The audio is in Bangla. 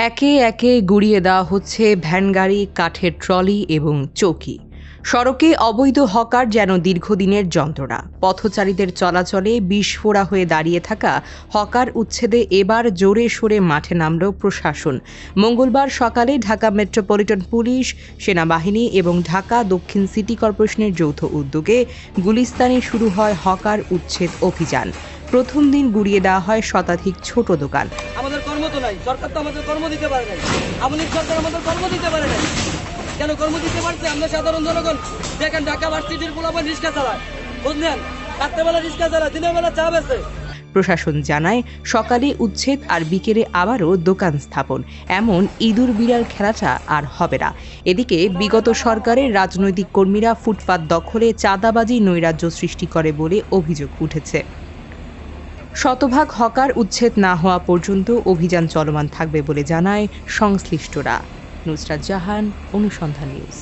একে একে গুড়িয়ে দেওয়া হচ্ছে ভ্যানগাড়ি, কাঠের ট্রলি এবং চৌকি। সড়কে অবৈধ হকার যেন দীর্ঘদিনের যন্ত্রণা। পথচারীদের চলাচলে বিস্ফোরা হয়ে দাঁড়িয়ে থাকা হকার উচ্ছেদে এবার জোরে সোরে মাঠে নামল প্রশাসন। মঙ্গলবার সকালে ঢাকা মেট্রোপলিটন পুলিশ, সেনাবাহিনী এবং ঢাকা দক্ষিণ সিটি কর্পোরেশনের যৌথ উদ্যোগে গুলিস্তানে শুরু হয় হকার উচ্ছেদ অভিযান। প্রথম দিন গুড়িয়ে দেওয়া হয় শতাধিক ছোট দোকান। আমাদের কর্ম তো নাই, সরকার তো আমাদের কর্ম দিতে পারে নাই। আওয়ামী লীগ সরকার আমাদের কর্ম দিতে পারে নাই। কেন কর্ম দিতে পারছে? আমরা সাধারণ জনগণ দেখেন, ঢাকা ভার্সিটির পোলাপান রিক্সা চালায়, বুঝলেন? রাত্রেবেলা রিক্সা চালায়, দিনের বেলা চা বেচে। প্রশাসন জানায়, সকালে উচ্ছেদ আর বিকেলে আবারও দোকান স্থাপন, এমন ইঁদুর বিড়াল খেলাটা আর হবে না। এদিকে বিগত সরকারের রাজনৈতিক কর্মীরা ফুটপাত দখলে চাঁদাবাজি, নৈরাজ্য সৃষ্টি করে বলে অভিযোগ উঠেছে। শতভাগ হকার উচ্ছেদ না হওয়া পর্যন্ত অভিযান চলমান থাকবে বলে জানায় সংশ্লিষ্টরা। নুসরাত জাহান, অনুসন্ধান নিউজ।